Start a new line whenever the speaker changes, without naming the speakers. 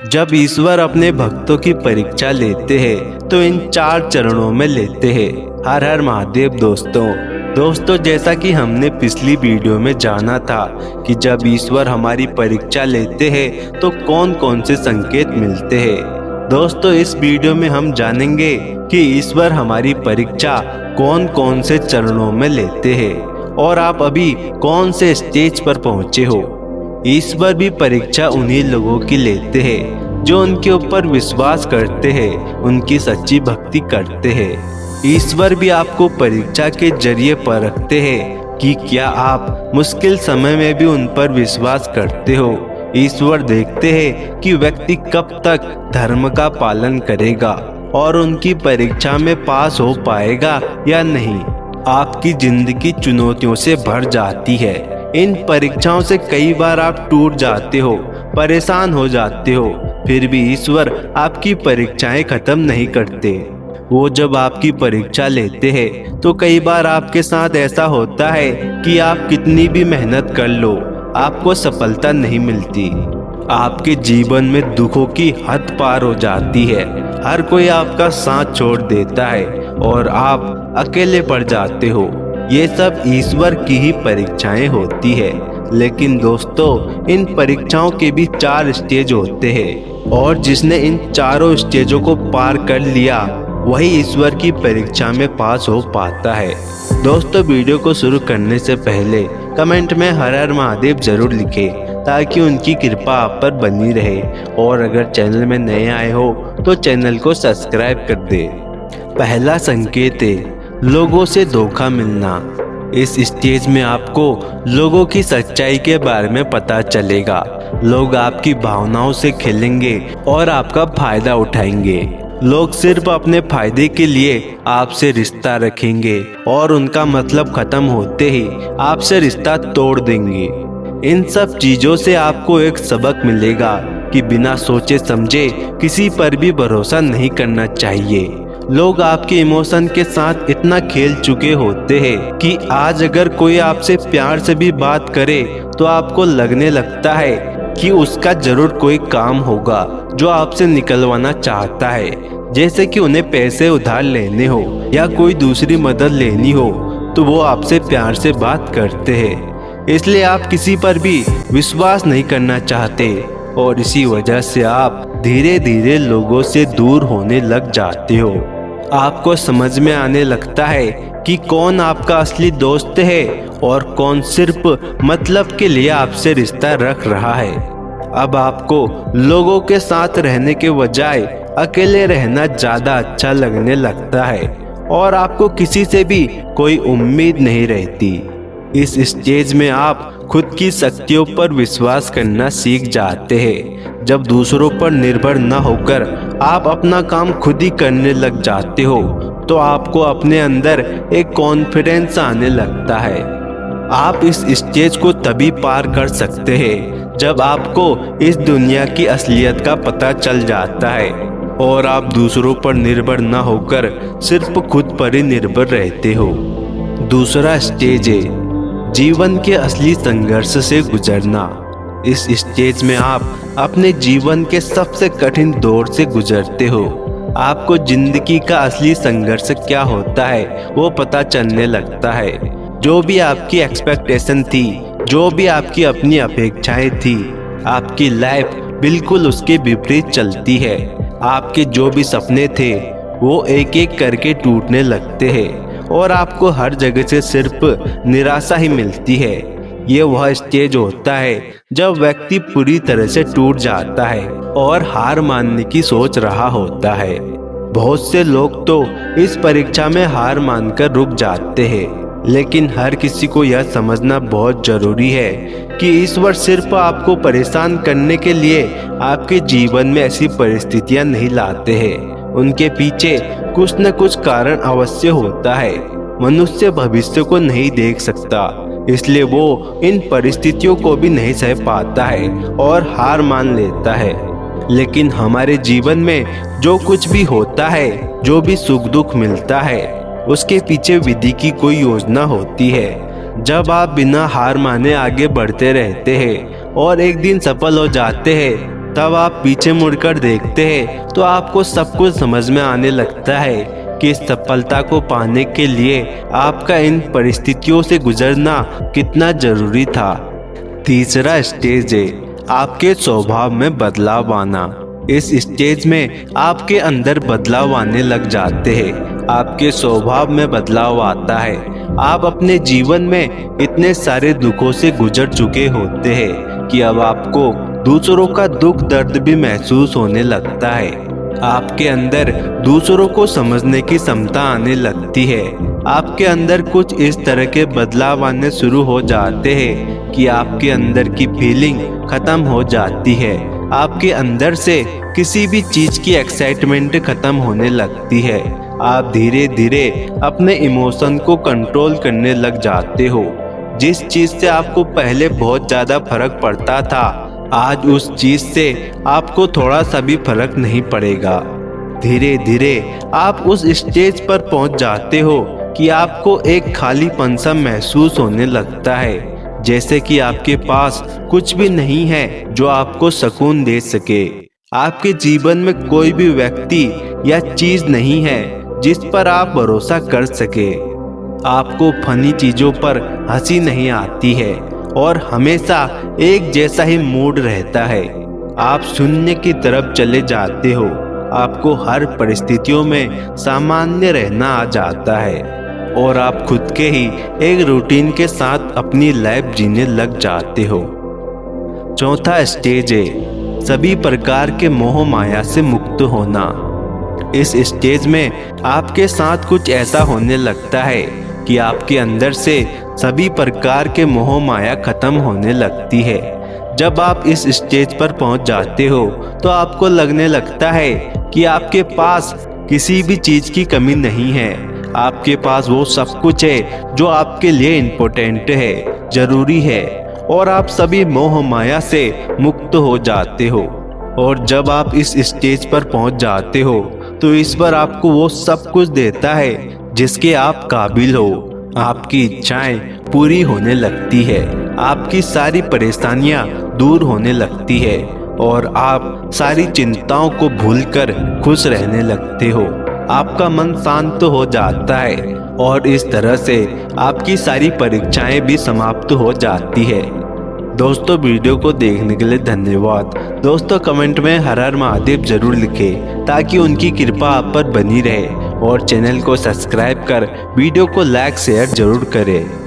जब ईश्वर अपने भक्तों की परीक्षा लेते हैं तो इन 4 चरणों में लेते हैं। हर हर महादेव दोस्तों, जैसा कि हमने पिछली वीडियो में जाना था कि जब ईश्वर हमारी परीक्षा लेते हैं तो कौन कौन से संकेत मिलते हैं। दोस्तों, इस वीडियो में हम जानेंगे कि ईश्वर हमारी परीक्षा कौन कौन से चरणों में लेते हैं और आप अभी कौन से स्टेज पर पहुंचे हो। ईश्वर भी परीक्षा उन्हीं लोगों की लेते हैं जो उनके ऊपर विश्वास करते हैं, उनकी सच्ची भक्ति करते हैं। ईश्वर भी आपको परीक्षा के जरिए परखते हैं कि क्या आप मुश्किल समय में भी उन पर विश्वास करते हो। ईश्वर देखते हैं कि व्यक्ति कब तक धर्म का पालन करेगा और उनकी परीक्षा में पास हो पाएगा या नहीं। आपकी जिंदगी चुनौतियों से भर जाती है। इन परीक्षाओं से कई बार आप टूट जाते हो, परेशान हो जाते हो, फिर भी ईश्वर आपकी परीक्षाएं खत्म नहीं करते। वो जब आपकी परीक्षा लेते हैं तो कई बार आपके साथ ऐसा होता है कि आप कितनी भी मेहनत कर लो, आपको सफलता नहीं मिलती। आपके जीवन में दुखों की हद पार हो जाती है, हर कोई आपका साथ छोड़ देता है और आप अकेले पड़ जाते हो। ये सब ईश्वर की ही परीक्षाएं होती है। लेकिन दोस्तों, इन परीक्षाओं के भी 4 स्टेज होते हैं और जिसने इन चारों स्टेजों को पार कर लिया वही ईश्वर की परीक्षा में पास हो पाता है। दोस्तों, वीडियो को शुरू करने से पहले कमेंट में हर हर महादेव जरूर लिखें ताकि उनकी कृपा आप पर बनी रहे, और अगर चैनल में नए आए हो तो चैनल को सब्सक्राइब कर दे। पहला संकेत है लोगों से धोखा मिलना। इस स्टेज में आपको लोगों की सच्चाई के बारे में पता चलेगा। लोग आपकी भावनाओं से खेलेंगे और आपका फायदा उठाएंगे। लोग सिर्फ अपने फायदे के लिए आपसे रिश्ता रखेंगे और उनका मतलब खत्म होते ही आपसे रिश्ता तोड़ देंगे। इन सब चीजों से आपको एक सबक मिलेगा कि बिना सोचे समझे किसी पर भी भरोसा नहीं करना चाहिए। लोग आपके इमोशन के साथ इतना खेल चुके होते हैं कि आज अगर कोई आपसे प्यार से भी बात करे तो आपको लगने लगता है कि उसका जरूर कोई काम होगा जो आपसे निकलवाना चाहता है, जैसे कि उन्हें पैसे उधार लेने हो या कोई दूसरी मदद लेनी हो तो वो आपसे प्यार से बात करते हैं। इसलिए आप किसी पर भी विश्वास नहीं करना चाहते और इसी वजह से आप धीरे धीरे लोगों से दूर होने लग जाते हो। आपको समझ में आने लगता है कि कौन आपका असली दोस्त है और कौन सिर्फ मतलब के लिए आपसे रिश्ता रख रहा है। अब आपको लोगों के साथ रहने के बजाय अकेले रहना ज्यादा अच्छा लगने लगता है और आपको किसी से भी कोई उम्मीद नहीं रहती। इस स्टेज में आप खुद की शक्तियों पर विश्वास करना सीख जाते हैं। जब दूसरों पर निर्भर न होकर आप अपना काम खुद ही करने लग जाते हो तो आपको अपने अंदर एक कॉन्फिडेंस आने लगता है। आप इस स्टेज को तभी पार कर सकते हैं जब आपको इस दुनिया की असलियत का पता चल जाता है और आप दूसरों पर निर्भर न होकर सिर्फ खुद पर ही निर्भर रहते हो। दूसरा स्टेज है जीवन के असली संघर्ष से गुजरना। इस स्टेज में आप अपने जीवन के सबसे कठिन दौर से गुजरते हो। आपको जिंदगी का असली संघर्ष क्या होता है वो पता चलने लगता है। जो भी आपकी एक्सपेक्टेशन थी, जो भी आपकी अपनी अपेक्षाएं थी, आपकी लाइफ बिल्कुल उसके विपरीत चलती है। आपके जो भी सपने थे वो एक एक करके टूटने लगते हैं और आपको हर जगह से सिर्फ निराशा ही मिलती है। ये वह स्टेज होता है जब व्यक्ति पूरी तरह से टूट जाता है और हार मानने की सोच रहा होता है। बहुत से लोग तो इस परीक्षा में हार मानकर रुक जाते हैं, लेकिन हर किसी को यह समझना बहुत जरूरी है कि ईश्वर सिर्फ आपको परेशान करने के लिए आपके जीवन में ऐसी परिस्थितियां नहीं लाते हैं। उनके पीछे कुछ न कुछ कारण अवश्य होता है। मनुष्य भविष्य को नहीं देख सकता, इसलिए वो इन परिस्थितियों को भी नहीं सह पाता है और हार मान लेता है। लेकिन हमारे जीवन में जो कुछ भी होता है, जो भी सुख दुख मिलता है, उसके पीछे विधि की कोई योजना होती है। जब आप बिना हार माने आगे बढ़ते रहते हैं और एक दिन सफल हो जाते हैं तब आप पीछे मुड़कर देखते हैं तो आपको सब कुछ समझ में आने लगता है कि सफलता को पाने के लिए आपका इन परिस्थितियों से गुजरना कितना जरूरी था। तीसरा स्टेज है आपके स्वभाव में बदलाव आना। इस स्टेज में आपके अंदर बदलाव आने लग जाते हैं, आपके स्वभाव में बदलाव आता है। आप अपने जीवन में इतने सारे दुखों से गुजर चुके होते हैं कि अब आपको दूसरों का दुख दर्द भी महसूस होने लगता है। आपके अंदर दूसरों को समझने की क्षमता आने लगती है। आपके अंदर कुछ इस तरह के बदलाव आने शुरू हो जाते हैं कि आपके अंदर की फीलिंग खत्म हो जाती है। आपके अंदर से किसी भी चीज की एक्साइटमेंट खत्म होने लगती है। आप धीरे धीरे अपने इमोशन को कंट्रोल करने लग जाते हो। जिस चीज से आपको पहले बहुत ज्यादा फर्क पड़ता था, आज उस चीज से आपको थोड़ा सा भी फर्क नहीं पड़ेगा। धीरे धीरे आप उस स्टेज पर पहुंच जाते हो कि आपको एक खालीपन सा महसूस होने लगता है, जैसे कि आपके पास कुछ भी नहीं है जो आपको सुकून दे सके। आपके जीवन में कोई भी व्यक्ति या चीज नहीं है जिस पर आप भरोसा कर सके। आपको फनी चीजों पर हंसी नहीं आती है और हमेशा एक जैसा ही मूड रहता है। आप शून्य की तरफ चले जाते हो। आपको हर परिस्थितियों में सामान्य रहना आ जाता है और आप खुद के ही एक रूटीन के साथ अपनी लाइफ जीने लग जाते हो। चौथा स्टेज है सभी प्रकार के मोह माया से मुक्त होना। इस स्टेज में आपके साथ कुछ ऐसा होने लगता है कि आपके अंदर से सभी प्रकार के मोह माया खत्म होने लगती है। जब आप इस स्टेज पर पहुंच जाते हो तो आपको लगने लगता है कि आपके पास किसी भी चीज की कमी नहीं है। आपके पास वो सब कुछ है जो आपके लिए इम्पोर्टेंट है, जरूरी है, और आप सभी मोह माया से मुक्त हो जाते हो। और जब आप इस स्टेज पर पहुंच जाते हो तो ईश्वर आपको वो सब कुछ देता है जिसके आप काबिल हो। आपकी इच्छाएं पूरी होने लगती है, आपकी सारी परेशानियां दूर होने लगती है और आप सारी चिंताओं को भूलकर खुश रहने लगते हो। आपका मन शांत हो जाता है और इस तरह से आपकी सारी परीक्षाएं भी समाप्त हो जाती है। दोस्तों, वीडियो को देखने के लिए धन्यवाद। दोस्तों, कमेंट में हर हर महादेव जरूर लिखें ताकि उनकी कृपा आप पर बनी रहे और चैनल को सब्सक्राइब कर वीडियो को लाइक शेयर जरूर करें।